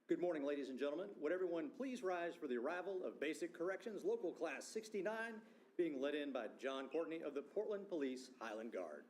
Good morning, ladies and gentlemen. Would everyone please rise for the arrival of Basic Corrections Local Class 69, being led in by John Courtney of the Portland Police Highland Guard.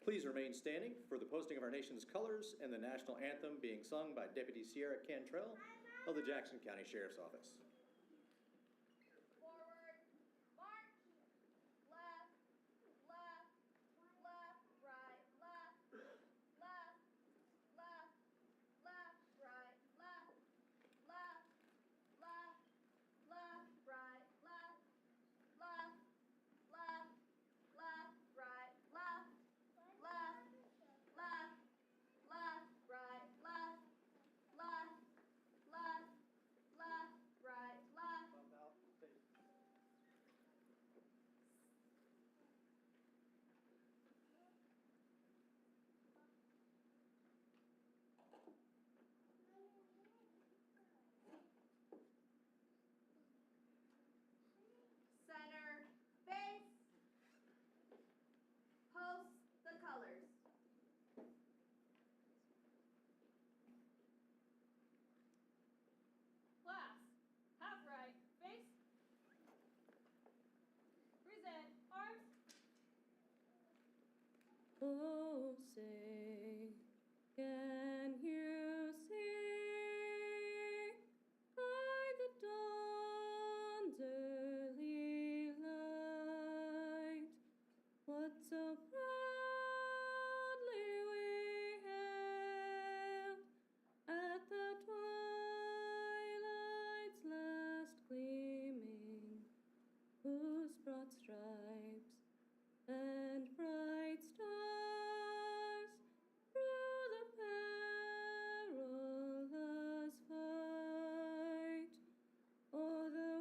Please remain standing for the posting of our nation's colors and the national anthem being sung by Deputy Sierra Cantrell of the Jackson County Sheriff's Office. Forward, march, left, left, left, right, left, left, left, left, right, left, left, left, left, right, left, left, left, left, right, left, left, left, left, right, left, left, left, left, right, left. Center, face, post the colors. Class, half right, face, present, arms. Oh, say, can you see by the dawn's early light what so proudly we hailed at the twilight's last gleaming, whose broad stripes and bright stars through the perilous fight o'er the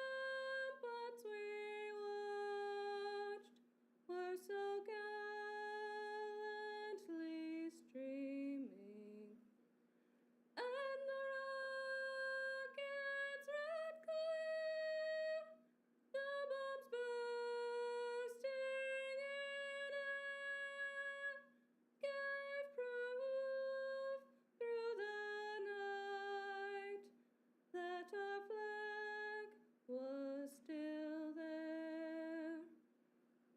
ramparts we watched were so gallantly streaming, and the rocket's red glare, the bombs bursting in air, gave proof through the night that our flag was still there.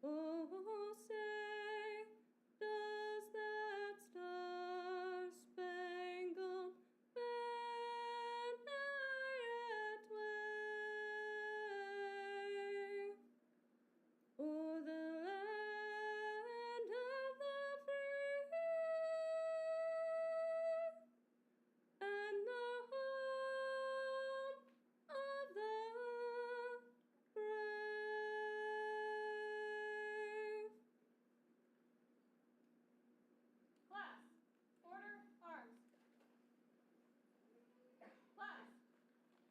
Oh, say, does that star-spangled banner yet wave o'er the land of the free and the home of the brave? Class, order, arms. Class,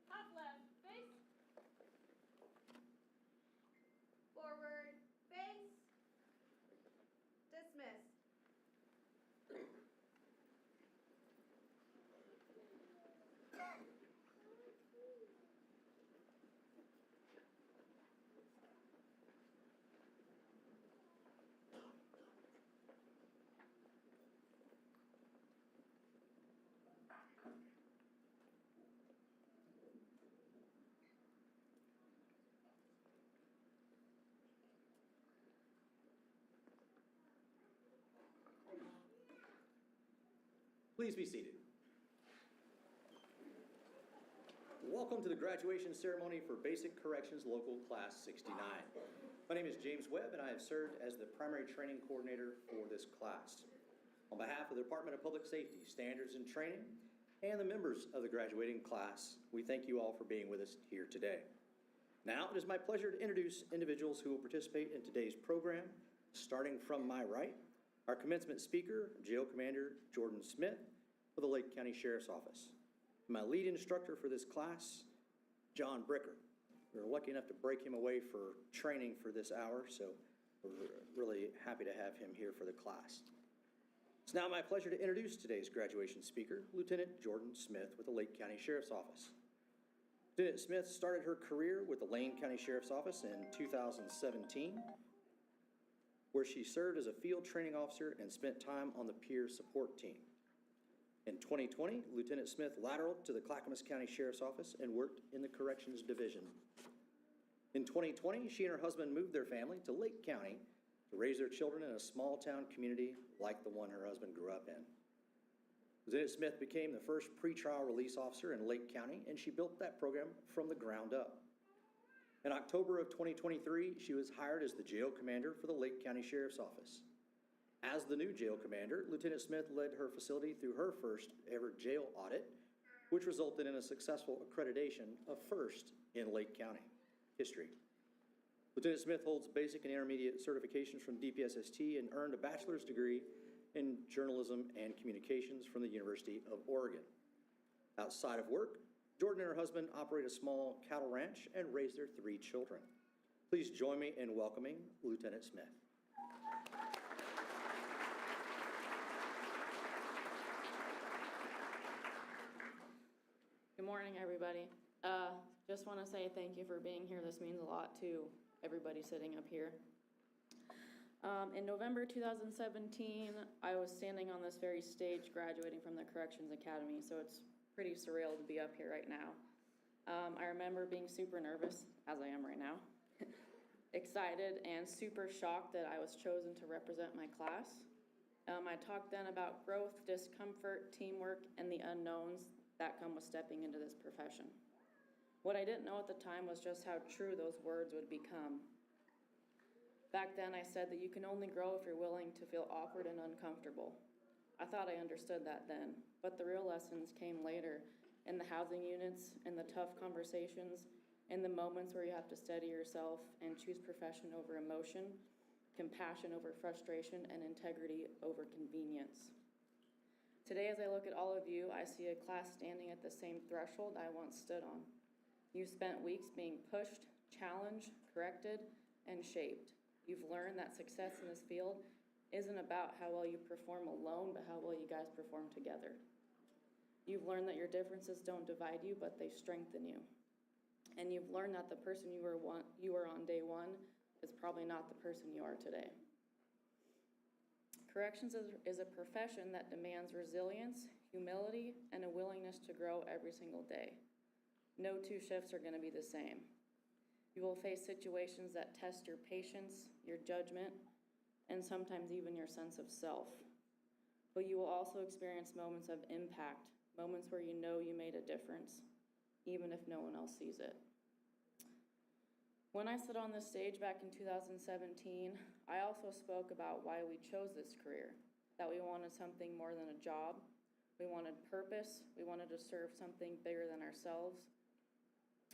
half left, face. Forward, face, dismiss. Please be seated. Welcome to the graduation ceremony for Basic Corrections Local Class 69. My name is James Webb, and I have served as the primary training coordinator for this class. On behalf of the Department of Public Safety, Standards and Training, and the members of the graduating class, we thank you all for being with us here today. Now, it is my pleasure to introduce individuals who will participate in today's program. Starting from my right, our commencement speaker, Jail Commander Jordan Smith of the Lake County Sheriff's Office. My lead instructor for this class, John Bricker. We were lucky enough to break him away for training for this hour, so we're really happy to have him here for the class. It's now my pleasure to introduce today's graduation speaker, Lieutenant Jordan Smith with the Lake County Sheriff's Office. Lieutenant Smith started her career with the Lane County Sheriff's Office in 2017, where she served as a field training officer and spent time on the peer support team. In 2020, Lieutenant Smith lateraled to the Clackamas County Sheriff's Office and worked in the Corrections Division. In 2020, she and her husband moved their family to Lake County to raise their children in a small town community like the one her husband grew up in. Lieutenant Smith became the first pretrial release officer in Lake County, and she built that program from the ground up. In October of 2023, she was hired as the jail commander for the Lake County Sheriff's Office. As the new jail commander, Lieutenant Smith led her facility through her first ever jail audit, which resulted in a successful accreditation of first in Lake County history. Lieutenant Smith holds basic and intermediate certifications from DPSST and earned a bachelor's degree in journalism and communications from the University of Oregon. Outside of work, Jordan and her husband operate a small cattle ranch and raise their 3 children. Please join me in welcoming Lieutenant Smith. Good morning, everybody. Just want to say thank you for being here. This means a lot to everybody sitting up here. In November 2017, I was standing on this very stage graduating from the Corrections Academy, so it's pretty surreal to be up here right now. I remember being super nervous, as I am right now, excited and super shocked that I was chosen to represent my class. I talked then about growth, discomfort, teamwork, and the unknowns that come with stepping into this profession. What I didn't know at the time was just how true those words would become. Back then, I said that you can only grow if you're willing to feel awkward and uncomfortable. I thought I understood that then, but the real lessons came later in the housing units, in the tough conversations, in the moments where you have to steady yourself and choose profession over emotion, compassion over frustration, and integrity over convenience. Today, as I look at all of you, I see a class standing at the same threshold I once stood on. You've spent weeks being pushed, challenged, corrected, and shaped. You've learned that success in this field isn't about how well you perform alone, but how well you guys perform together. You've learned that your differences don't divide you, but they strengthen you. And you've learned that the person you were on day one is probably not the person you are today. Corrections is a profession that demands resilience, humility, and a willingness to grow every single day. No 2 shifts are going to be the same. You will face situations that test your patience, your judgment, and sometimes even your sense of self. But you will also experience moments of impact, moments where you know you made a difference, even if no one else sees it. When I stood on this stage back in 2017, I also spoke about why we chose this career, that we wanted something more than a job. We wanted purpose. We wanted to serve something bigger than ourselves.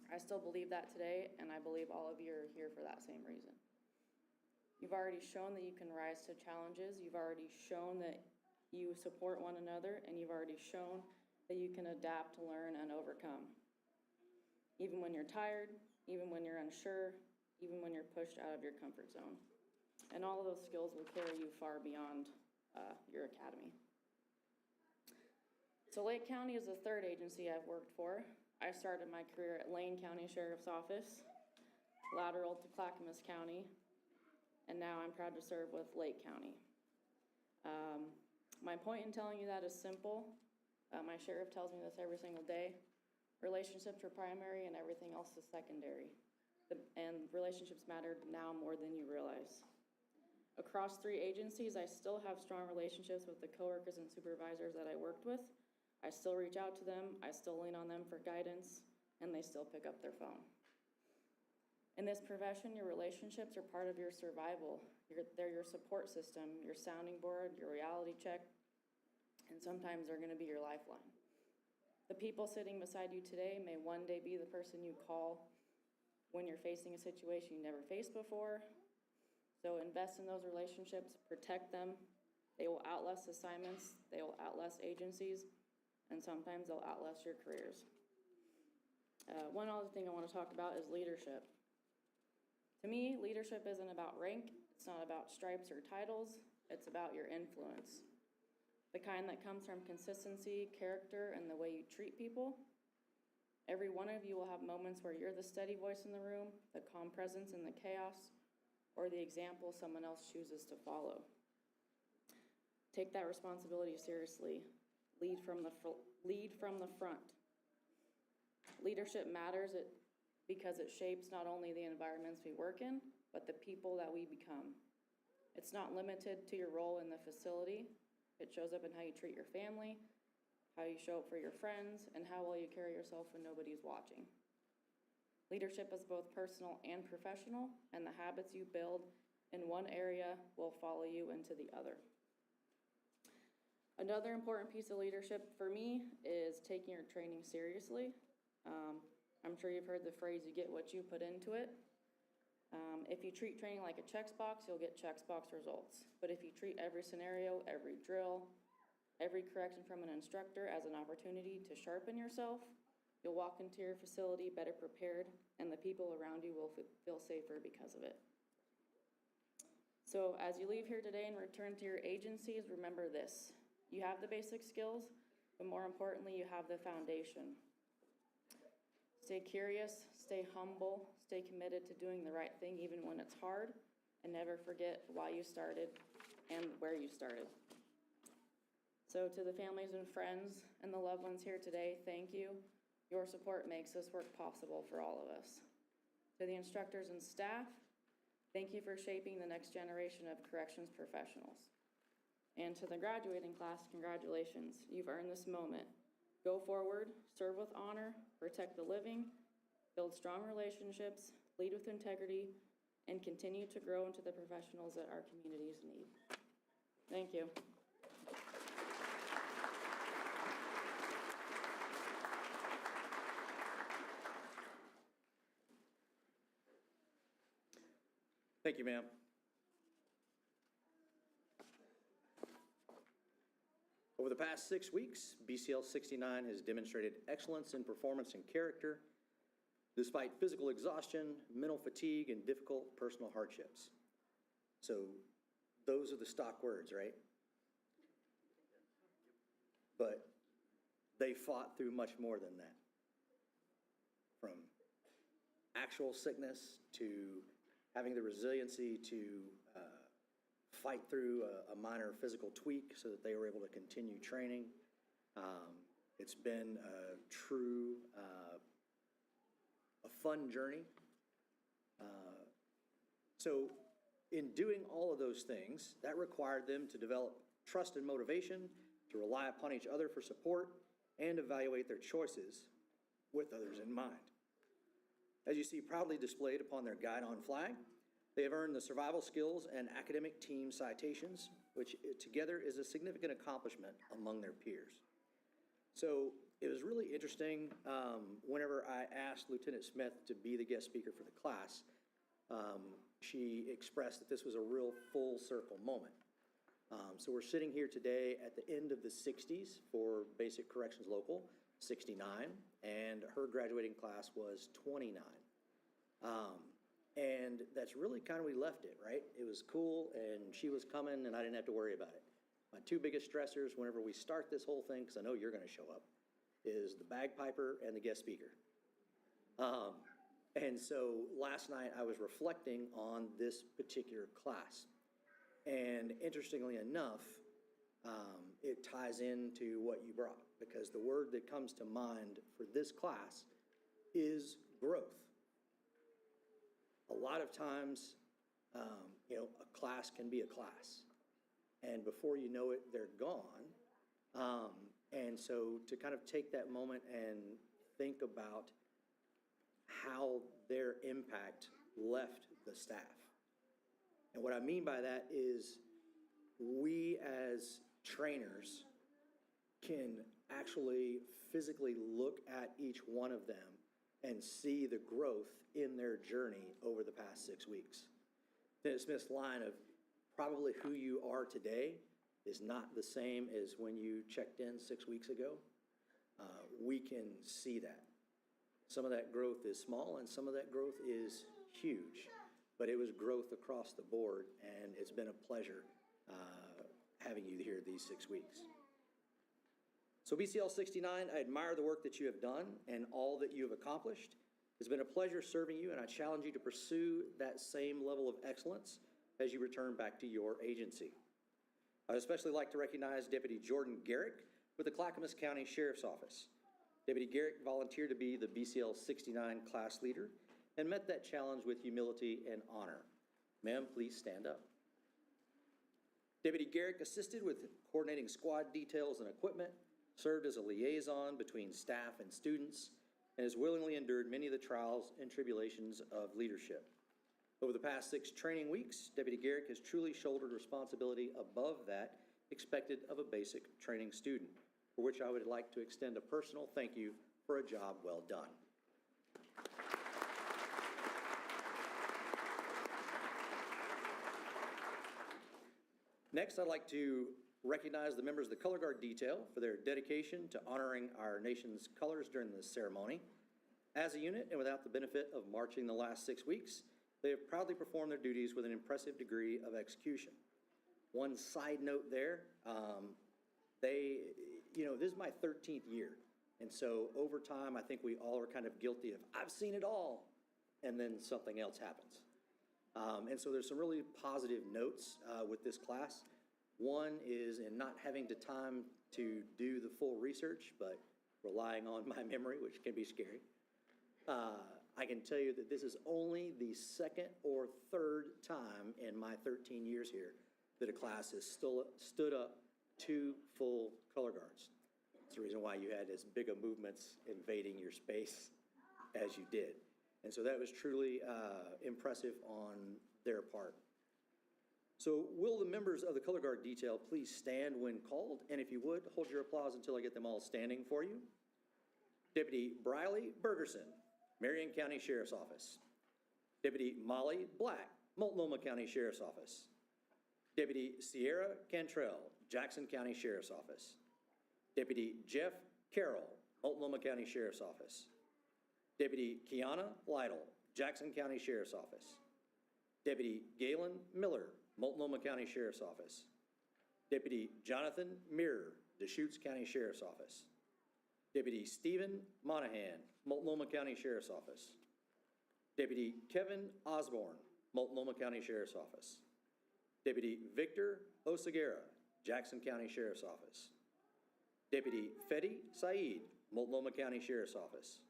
I still believe that today, and I believe all of you are here for that same reason. You've already shown that you can rise to challenges. You've already shown that you support one another, and you've already shown that you can adapt, learn, and overcome. Even when you're tired, even when you're unsure, even when you're pushed out of your comfort zone. And all of those skills will carry you far beyond your academy. So Lake County is the 3rd agency I've worked for. I started my career at Lane County Sheriff's Office, lateral to Clackamas County, and now I'm proud to serve with Lake County. My point in telling you that is simple. My sheriff tells me this every single day. Relationships are primary and everything else is secondary. And relationships matter now more than you realize. A Across 3 agencies, I still have strong relationships with the coworkers and supervisors that I worked with. I still reach out to them, I still lean on them for guidance, and they still pick up their phone. In this profession, your relationships are part of your survival. They're your support system, your sounding board, your reality check, and sometimes they're gonna be your lifeline. The people sitting beside you today may one day be the person you call when you're facing a situation you never faced before. So invest in those relationships, protect them. They will outlast assignments, they will outlast agencies, and sometimes they'll outlast your careers. One other thing I want to talk about is leadership. To me, leadership isn't about rank, it's not about stripes or titles, it's about your influence. The kind that comes from consistency, character, and the way you treat people. Every one of you will have moments where you're the steady voice in the room, the calm presence in the chaos, or the example someone else chooses to follow. Take that responsibility seriously. Lead from the front. Leadership matters because it shapes not only the environments we work in, but the people that we become. It's not limited to your role in the facility. It shows up in how you treat your family, how you show up for your friends, and how well you carry yourself when nobody's watching. Leadership is both personal and professional, and the habits you build in one area will follow you into the other. Another important piece of leadership for me is taking your training seriously. I'm sure you've heard the phrase, you get what you put into it. If you treat training like a checks box, you'll get checks box results. But if you treat every scenario, every drill, every correction from an instructor as an opportunity to sharpen yourself, you'll walk into your facility better prepared, and the people around you will feel safer because of it. So as you leave here today and return to your agencies, remember this. You have the basic skills, but more importantly, you have the foundation. Stay curious, stay humble, stay committed to doing the right thing even when it's hard, and never forget why you started and where you started. So to the families and friends and the loved ones here today, thank you. Your support makes this work possible for all of us. To the instructors and staff, thank you for shaping the next generation of corrections professionals. And to the graduating class, congratulations, you've earned this moment. Go forward, serve with honor, protect the living, build strong relationships, lead with integrity, and continue to grow into the professionals that our communities need. Thank you. Thank you, ma'am. Over the past 6 weeks, BCL 69 has demonstrated excellence in performance and character, despite physical exhaustion, mental fatigue, and difficult personal hardships. So those are the stock words, right? But they fought through much more than that. From actual sickness to having the resiliency to fight through a minor physical tweak so that they were able to continue training. It's been a true, a fun journey. So in doing all of those things, that required them to develop trust and motivation, to rely upon each other for support, and evaluate their choices with others in mind. As you see proudly displayed upon their guide-on flag, they have earned the survival skills and academic team citations, which together is a significant accomplishment among their peers. So it was really interesting whenever I asked Lieutenant Smith to be the guest speaker for the class, she expressed that this was a real full circle moment. So we're sitting here today at the end of the 60s for Basic Corrections Local 69, and her graduating class was 29. And that's really kind of, we left it, right? It was cool, and she was coming, and I didn't have to worry about it. My 2 biggest stressors whenever we start this whole thing, because I know you're going to show up, is the bagpiper and the guest speaker. And so last night I was reflecting on this particular class. And interestingly enough, it ties into what you brought, because the word that comes to mind for this class is growth. A lot of times, a class class can be a class. And before you know it, they're gone. And so to kind of take that moment and think about how their impact left the staff. And what I mean by that is we as trainers can actually physically look at each one of them and see the growth in their journey over the past 6 weeks. Lieutenant Smith's line of probably who you are today is not the same as when you checked in 6 weeks ago. We can see that. Some of that growth is small and some of that growth is huge, but it was growth across the board, and it's been a pleasure having you here these 6 weeks. So BCL 69, I admire the work that you have done and all that you have accomplished. It's been a pleasure serving you, and I challenge you to pursue that same level of excellence as you return back to your agency. I'd especially like to recognize Deputy Jordan Garrick with the Clackamas County Sheriff's Office. Deputy Garrick volunteered to be the BCL 69 class leader and met that challenge with humility and honor. Ma'am, please stand up. Deputy Garrick assisted with coordinating squad details and equipment, served as a liaison between staff and students, and has willingly endured many of the trials and tribulations of leadership. Over the past 6 training weeks, Deputy Garrick has truly shouldered responsibility above that expected of a basic training student, for which I would like to extend a personal thank you for a job well done. Next, I'd like to recognize the members of the Color Guard detail for their dedication to honoring our nation's colors during this ceremony. As a unit, and without the benefit of marching the last 6 weeks, they have proudly performed their duties with an impressive degree of execution. One side note there, this is my 13th year. And so over time, I think we all are kind of guilty of, I've seen it all, and then something else happens. And so there's some really positive notes with this class. One is in not having the time to do the full research, but relying on my memory, which can be scary. I can tell you that this is only the second or third time in my 13 years here that a class has stood up 2 full color guards. It's the reason why you had as big of movements invading your space as you did. And so that was truly impressive on their part. So will the members of the Color Guard detail please stand when called? And if you would, hold your applause until I get them all standing for you. Deputy Briley Bergerson, Marion County Sheriff's Office. Deputy Molly Black, Multnomah County Sheriff's Office. Deputy Sierra Cantrell, Jackson County Sheriff's Office. Deputy Jeff Carroll, Multnomah County Sheriff's Office. Deputy Kiana Lytle, Jackson County Sheriff's Office. Deputy Galen Miller, Multnomah County Sheriff's Office. Deputy Jonathan Mirror, Deschutes County Sheriff's Office. Deputy Stephen Monahan, Multnomah County Sheriff's Office. Deputy Kevin Osborne, Multnomah County Sheriff's Office. Deputy Victor Oseguera, Jackson County Sheriff's Office. Deputy Fedi Saeed, Multnomah County Sheriff's Office.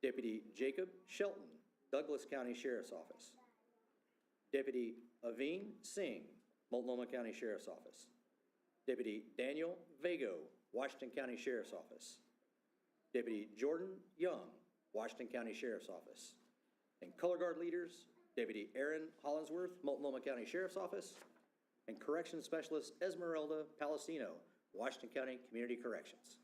Deputy Jacob Shelton, Douglas County Sheriff's Office. Deputy Aveen Singh, Multnomah County Sheriff's Office. Deputy Daniel Vago, Washington County Sheriff's Office. Deputy Jordan Young, Washington County Sheriff's Office. And color guard leaders, Deputy Aaron Hollinsworth, Multnomah County Sheriff's Office. And Corrections Specialist Esmeralda Palestino, Washington County Community Corrections.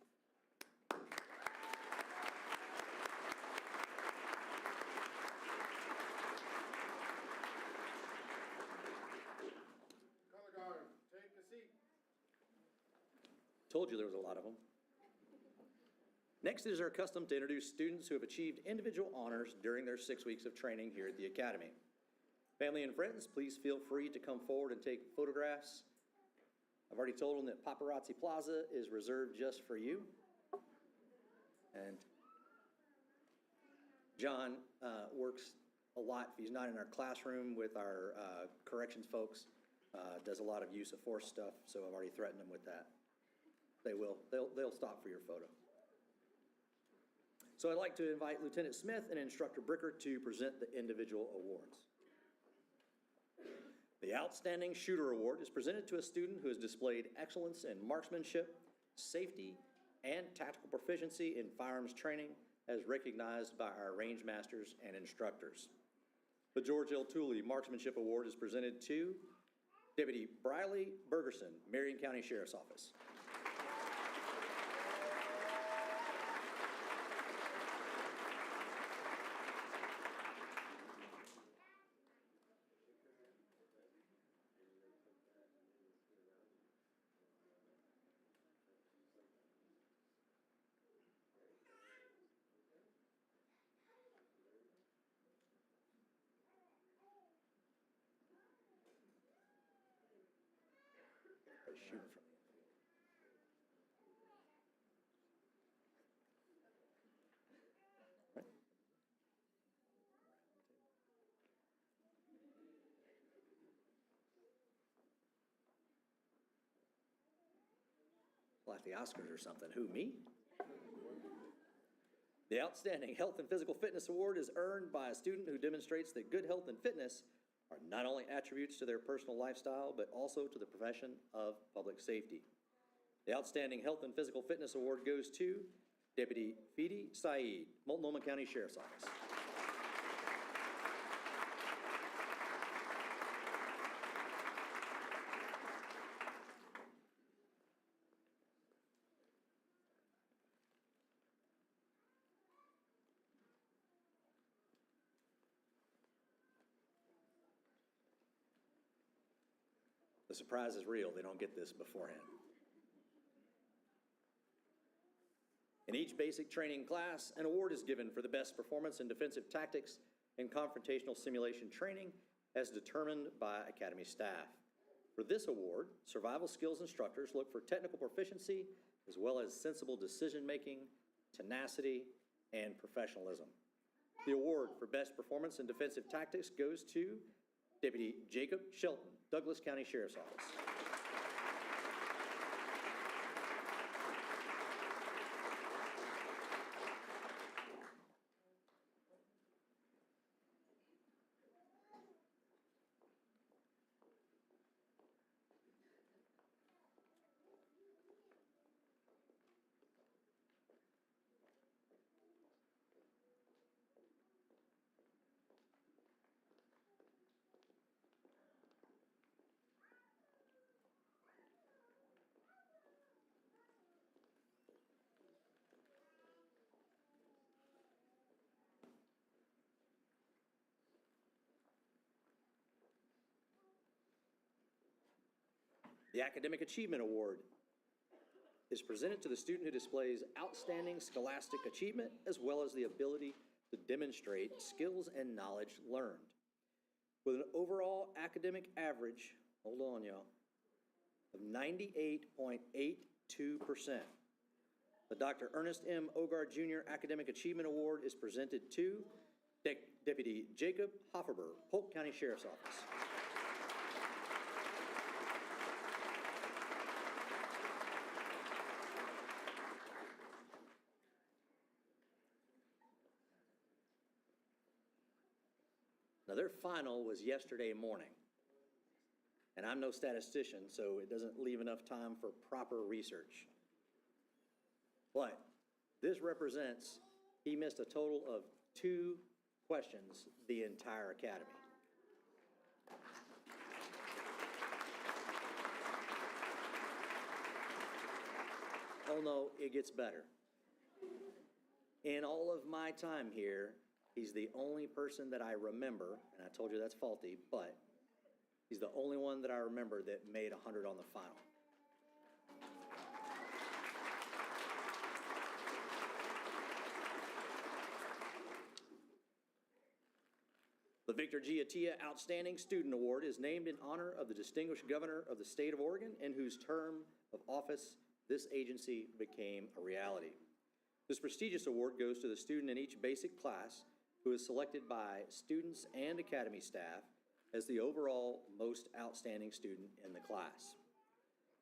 Color guard, take a seat. Told you there was a lot of them. Next, it is our custom to introduce students who have achieved individual honors during their 6 weeks of training here at the Academy. Family and friends, please feel free to come forward and take photographs. I've already told them that Paparazzi Plaza is reserved just for you. And John works a lot, if he's not in our classroom with our corrections folks, does a lot of use of force stuff, so I've already threatened them with that. They will. They'll stop for your photo. So I'd like to invite Lieutenant Smith and Instructor Bricker to present the individual awards. The Outstanding Shooter Award is presented to a student who has displayed excellence in marksmanship, safety, and tactical proficiency in firearms training as recognized by our range masters and instructors. The George L. Tooley Marksmanship Award is presented to Deputy Briley Bergerson, Marion County Sheriff's Office. Shoot from right. Like the Oscars or something. Who, me? The Outstanding Health and Physical Fitness Award is earned by a student who demonstrates that good health and fitness are not only attributes to their personal lifestyle, but also to the profession of public safety. The Outstanding Health and Physical Fitness Award goes to Deputy Fidi Saeed, Multnomah County Sheriff's Office. The surprise is real. They don't get this beforehand. In each basic training class, an award is given for the best performance in defensive tactics and confrontational simulation training as determined by Academy staff. For this award, survival skills instructors look for technical proficiency as well as sensible decision-making, tenacity, and professionalism. The award for best performance in defensive tactics goes to Deputy Jacob Shelton, Douglas County Sheriff's Office. The Academic Achievement Award is presented to the student who displays outstanding scholastic achievement as well as the ability to demonstrate skills and knowledge learned. With an overall academic average, hold on y'all, of 98.82%. The Dr. Ernest M. Ogar Jr. Academic Achievement Award is presented to Deputy Jacob Hofferber, Polk County Sheriff's Office. Now, their final was yesterday morning, and I'm no statistician, so it doesn't leave enough time for proper research. But this represents, he missed a total of 2 questions the entire academy. Oh no, it gets better. In all of my time here, he's the only person that I remember, and I told you that's faulty, but he's the only one that I remember that made 100 on the final. The Victor G. Attia Outstanding Student Award is named in honor of the distinguished governor of the state of Oregon, in whose term of office this agency became a reality. This prestigious award goes to the student in each basic class who is selected by students and academy staff as the overall most outstanding student in the class.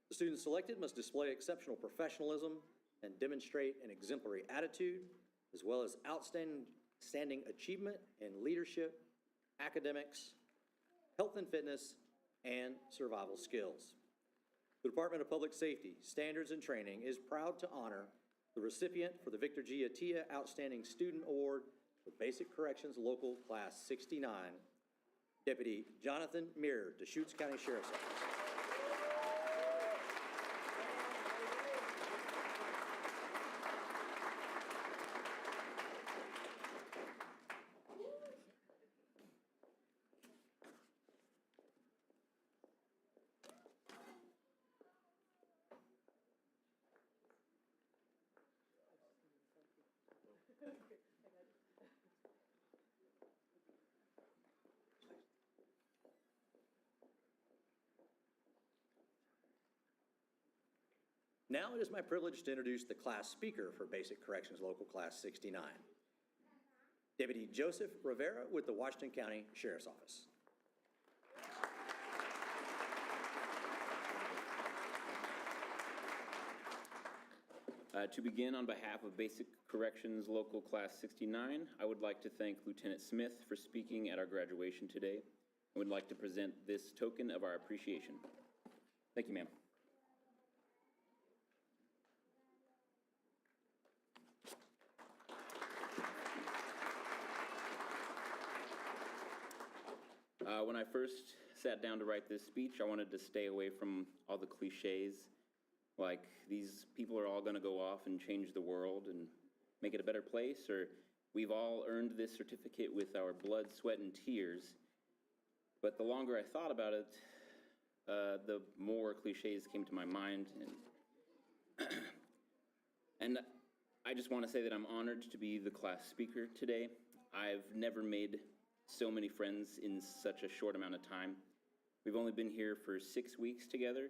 The student selected must display exceptional professionalism and demonstrate an exemplary attitude, as well as outstanding achievement in leadership, academics, health and fitness, and survival skills. The Department of Public Safety Standards and Training is proud to honor the recipient for the Victor G. Attia Outstanding Student Award for Basic Corrections Local Class 69, Deputy Jonathan Muir, Deschutes County Sheriff's Office. Now it is my privilege to introduce the class speaker for Basic Corrections Local Class 69, Deputy Joseph Rivera with the Washington County Sheriff's Office. To begin, on behalf of Basic Corrections Local Class 69, I would like to thank Lieutenant Smith for speaking at our graduation today. I would like to present this token of our appreciation. Thank you, ma'am. When I first sat down to write this speech, I wanted to stay away from all the cliches, like these people are all going to go off and change the world and make it a better place, or we've all earned this certificate with our blood, sweat, and tears. But the longer I thought about it, the more cliches came to my mind. And I just want to say that I'm honored to be the class speaker today. I've never made so many friends in such a short amount of time. We've only been here for 6 weeks together,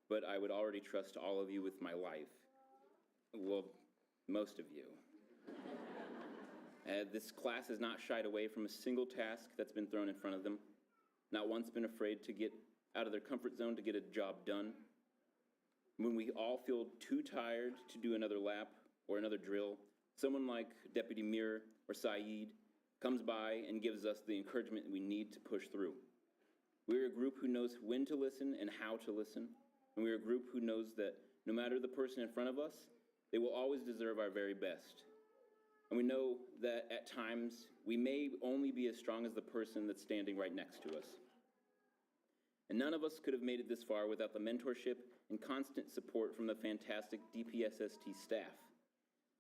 but I would already trust all of you with my life. Well, most of you. This class has not shied away from a single task that's been thrown in front of them, not once been afraid to get out of their comfort zone to get a job done. When we all feel too tired to do another lap or another drill, someone like Deputy Mir or Saeed comes by and gives us the encouragement we need to push through. We're a group who knows when to listen and how to listen, and we're a group who knows that no matter the person in front of us, they will always deserve our very best. And we know that at times, we may only be as strong as the person that's standing right next to us. And none of us could have made it this far without the mentorship and constant support from the fantastic DPSST staff.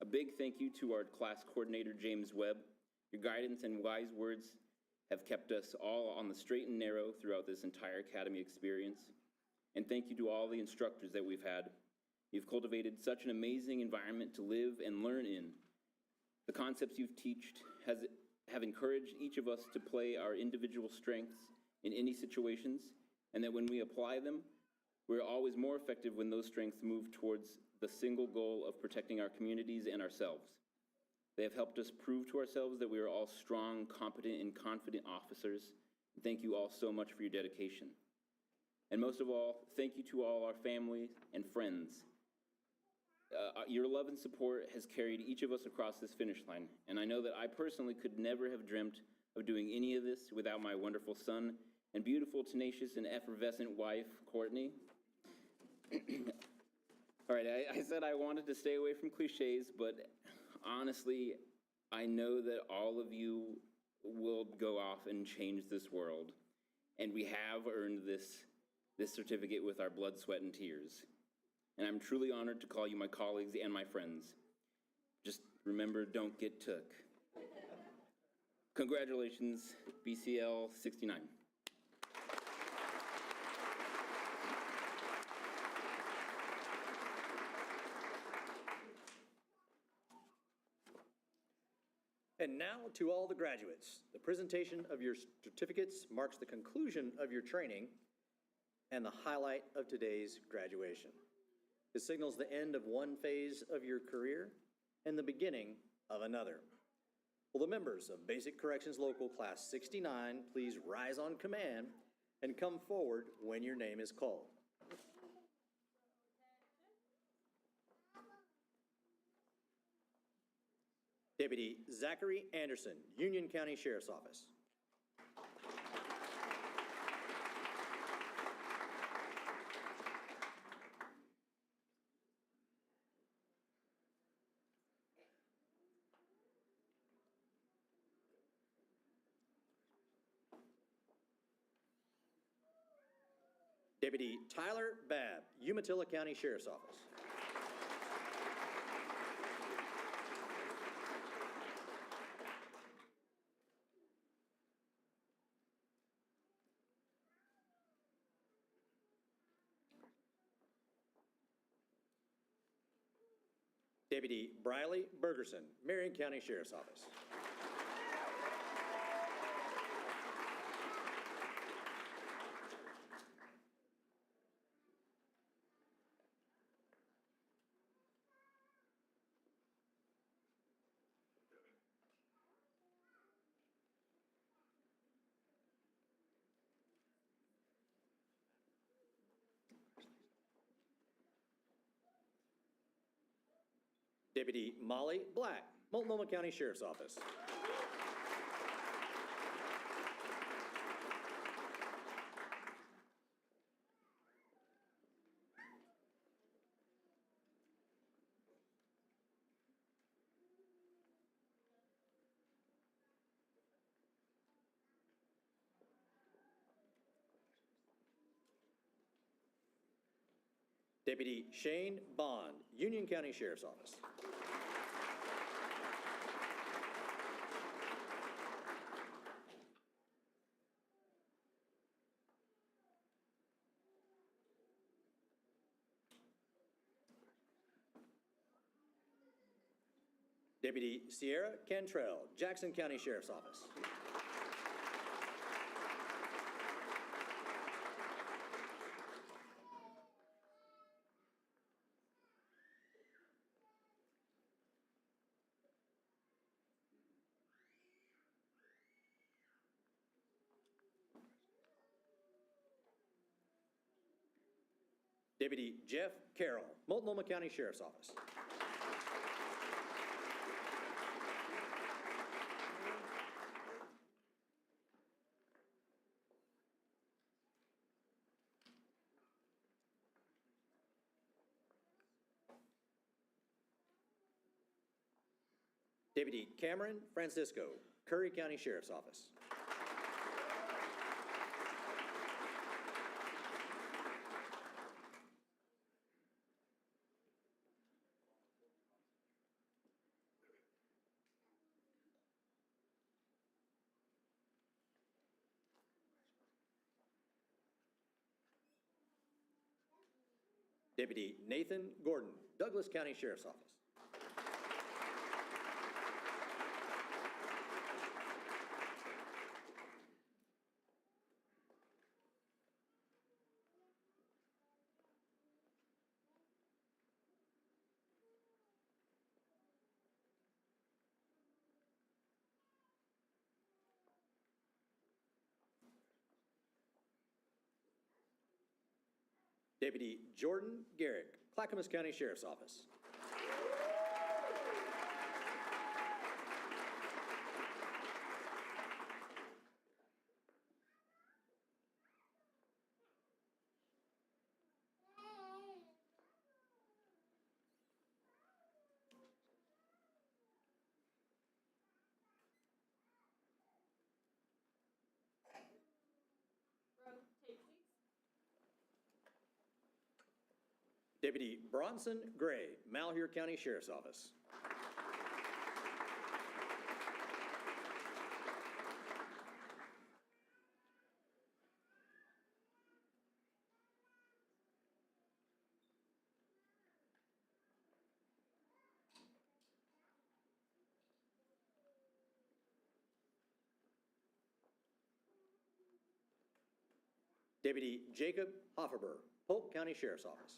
A big thank you to our class coordinator, James Webb. Your guidance and wise words have kept us all on the straight and narrow throughout this entire academy experience. And thank you to all the instructors that we've had. You've cultivated such an amazing environment to live and learn in. The concepts you've taught have encouraged each of us to play our individual strengths in any situations, and that when we apply them, we're always more effective when those strengths move towards the single goal of protecting our communities and ourselves. They have helped us prove to ourselves that we are all strong, competent, and confident officers. Thank you all so much for your dedication. And most of all, thank you to all our family and friends. Your love and support has carried each of us across this finish line, and I know that I personally could never have dreamt of doing any of this without my wonderful son and beautiful, tenacious, and effervescent wife, Courtney. All right, I said I wanted to stay away from cliches, but honestly, I know that all of you will go off and change this world, and we have earned this certificate with our blood, sweat, and tears. And I'm truly honored to call you my colleagues and my friends. Just remember, don't get took. Congratulations, BCL 69. And now to all the graduates. The presentation of your certificates marks the conclusion of your training and the highlight of today's graduation. It signals the end of one phase of your career and the beginning of another. Will the members of Basic Corrections Local Class 69 please rise on command and come forward when your name is called? Deputy Zachary Anderson, Union County Sheriff's Office. Deputy Tyler Babb, Umatilla County Sheriff's Office. Deputy Briley Bergerson, Marion County Sheriff's Office. Deputy Molly Black, Multnomah County Sheriff's Office. Deputy Shane Bond, Union County Sheriff's Office. Deputy Sierra Cantrell, Jackson County Sheriff's Office. Deputy Jeff Carroll, Multnomah County Sheriff's Office. Deputy Cameron Francisco, Curry County Sheriff's Office. Deputy Nathan Gordon, Douglas County Sheriff's Office. Deputy Jordan Garrick, Clackamas County Sheriff's Office. Rotate, please. Deputy Bronson Gray, Malheur County Sheriff's Office. Deputy Jacob Hofferber, Polk County Sheriff's Office.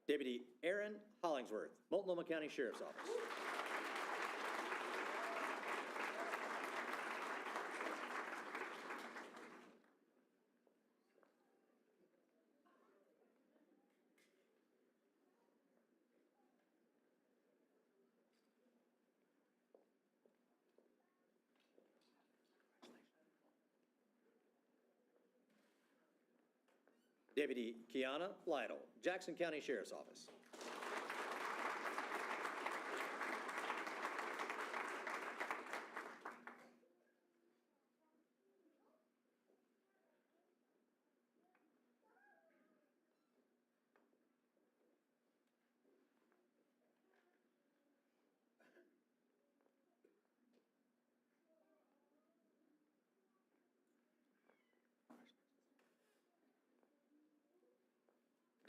Deputy Aaron Hollingsworth, Multnomah County Sheriff's Office. Deputy Kiana Lytle, Jackson County Sheriff's Office.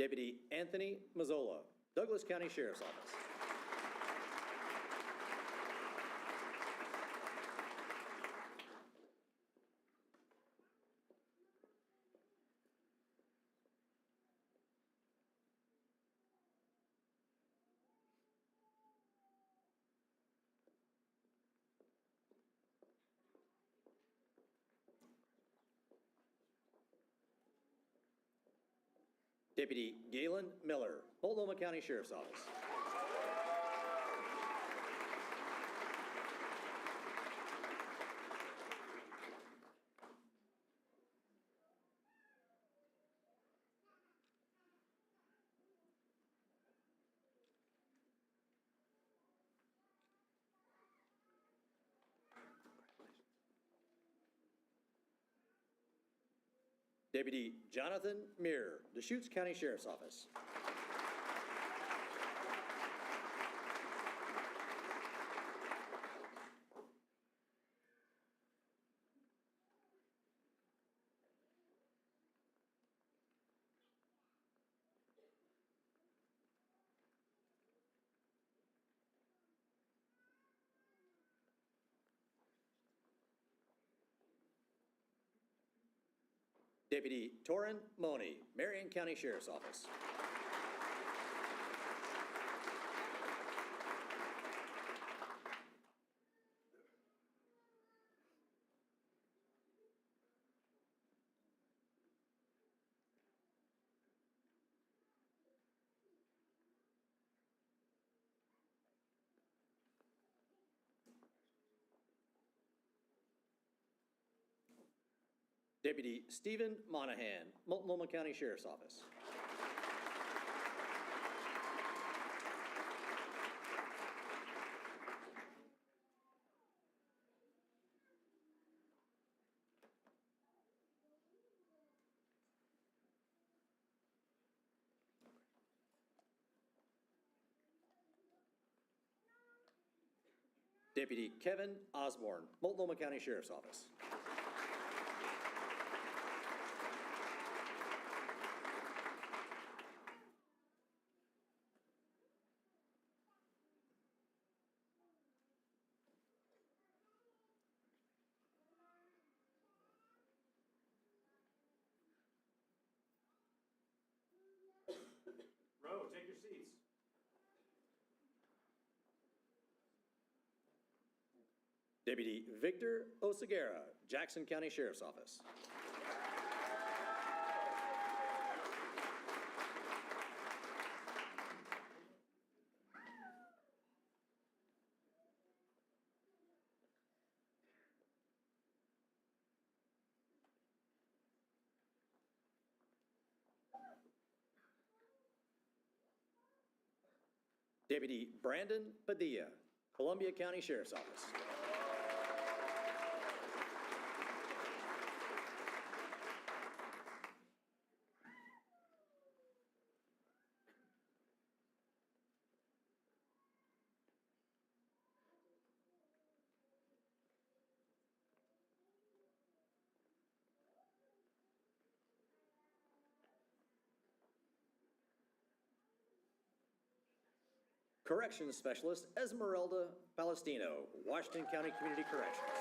Deputy Anthony Mazzola, Douglas County Sheriff's Office. Deputy Galen Miller, Multnomah County Sheriff's Office. Deputy Jonathan Muir, Deschutes County Sheriff's Office. Deputy Torin Money, Marion County Sheriff's Office. Deputy Stephen Monahan, Multnomah County Sheriff's Office. Deputy Kevin Osborne, Multnomah County Sheriff's Office. Row, take your seats. Deputy Victor Oseguera, Jackson County Sheriff's Office. Deputy Brandon Padilla, Columbia County Sheriff's Office. Corrections Specialist Esmeralda Palestino, Washington County Community Corrections.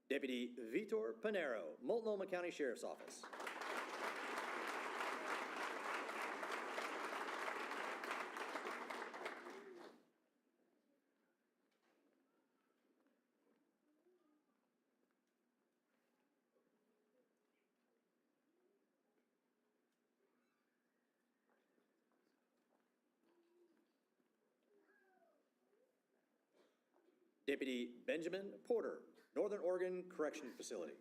Deputy Vitor Pinero, Multnomah County Sheriff's Office. Deputy Benjamin Porter, Northern Oregon Correction Facility.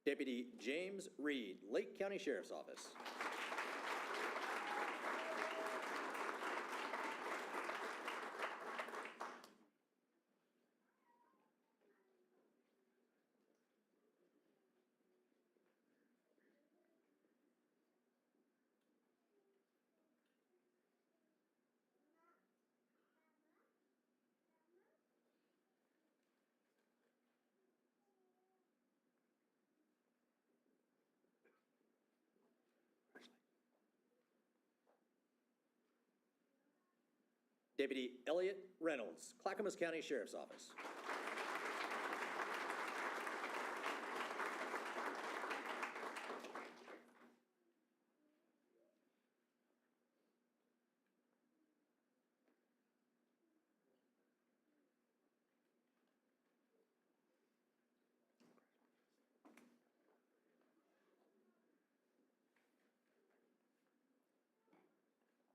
Deputy James Reed, Lake County Sheriff's Office. Deputy Elliot Reynolds, Clackamas County Sheriff's Office.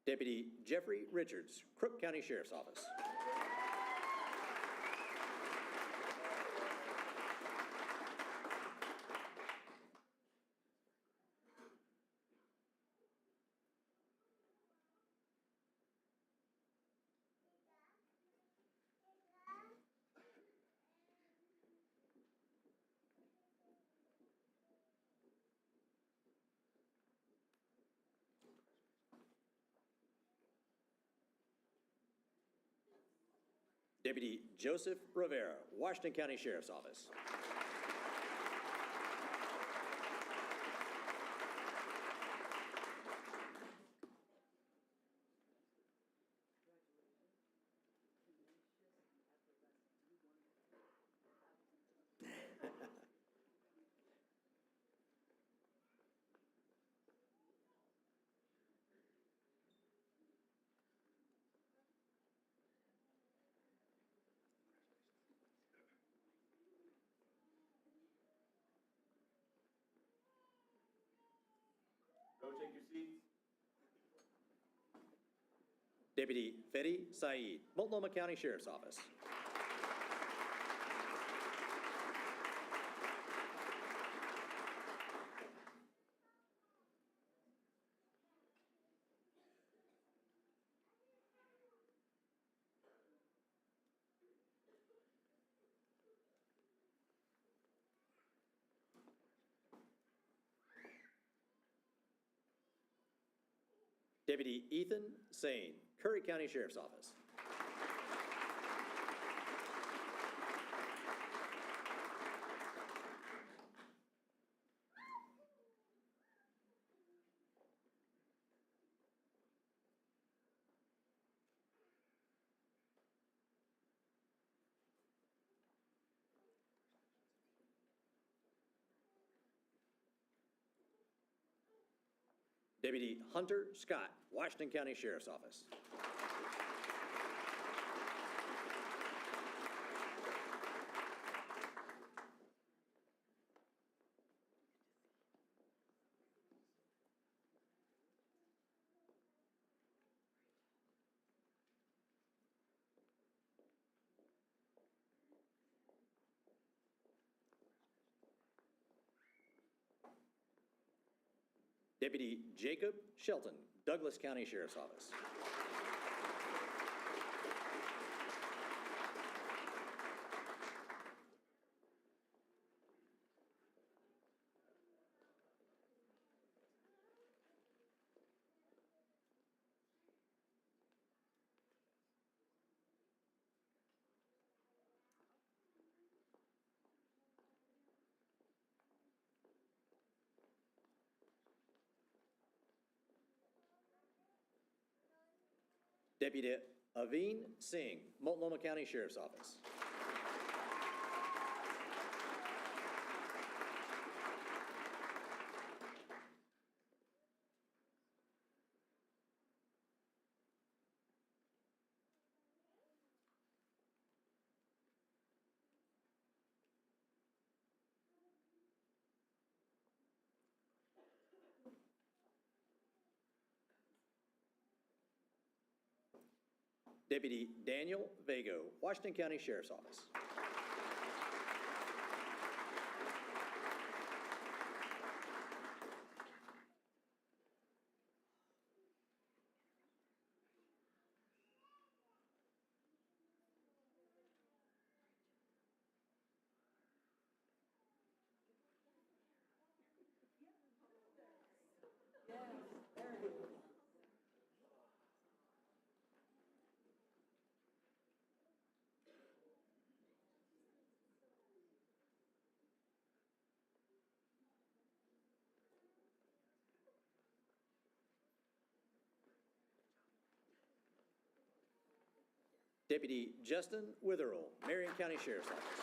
Deputy Jeffrey Richards, Crook County Sheriff's Office. Deputy Joseph Rivera, Washington County Sheriff's Office. Go take your seats. Deputy Fedi Saeed, Multnomah County Sheriff's Office. Deputy Ethan Sane, Curry County Sheriff's Office. Deputy Hunter Scott, Washington County Sheriff's Office. Deputy Jacob Shelton, Douglas County Sheriff's Office. Deputy Aveen Singh, Multnomah County Sheriff's Office. Deputy Daniel Vago, Washington County Sheriff's Office. Deputy Justin Witherell, Marion County Sheriff's Office.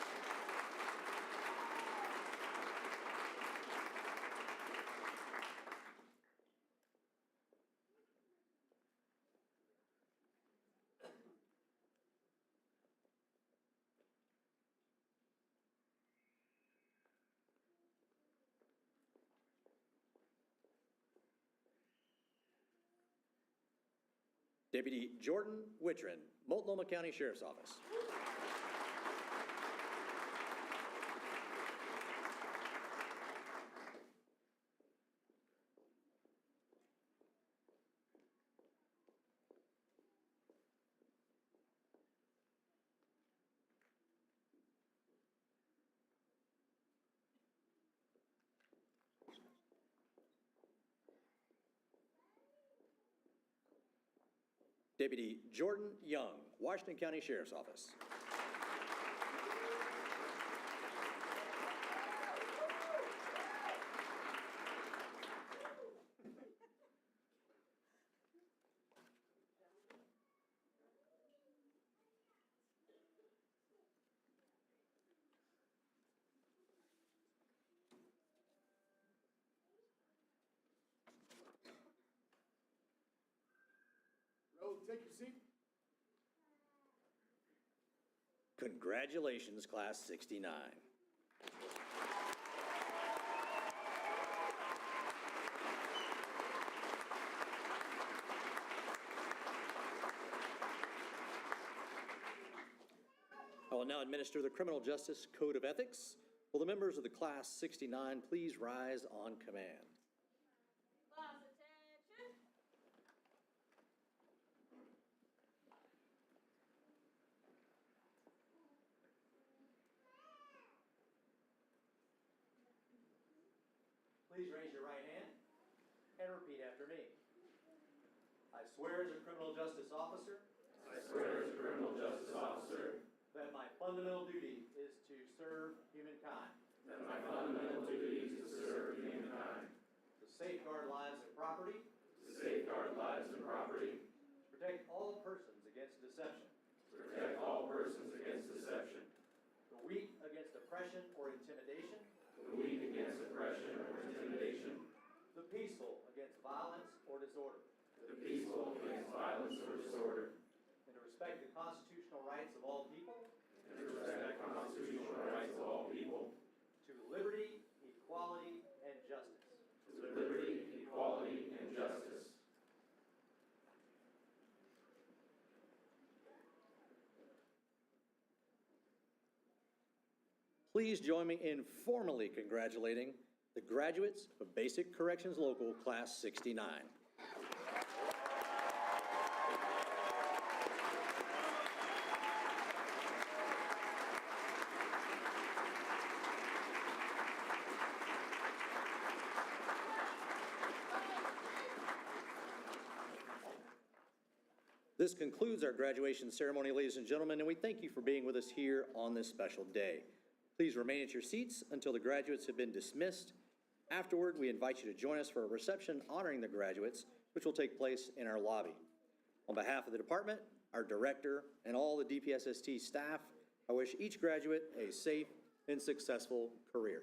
Deputy Jordan Wittren, Multnomah County Sheriff's Office. Deputy Jordan Young, Washington County Sheriff's Office. Roll, take your seat. Congratulations, Class 69. I will now administer the Criminal Justice Code of Ethics. Will the members of the Class 69 please rise on command? Class attention. Please raise your right hand and repeat after me. I swear as a criminal justice officer that my fundamental duty is to serve humankind, to safeguard lives and property, to protect all persons against deception, the weak against oppression or intimidation, the peaceful against violence or disorder, and to respect the constitutional rights of all people, to liberty, equality, and justice. Please join me in formally congratulating the graduates of Basic Corrections Local Class 69. This concludes our graduation ceremony, ladies and gentlemen, and we thank you for being with us here on this special day. Please remain at your seats until the graduates have been dismissed. Afterward, we invite you to join us for a reception honoring the graduates, which will take place in our lobby. On behalf of the department, our director, and all the DPSST staff, I wish each graduate a safe and successful career.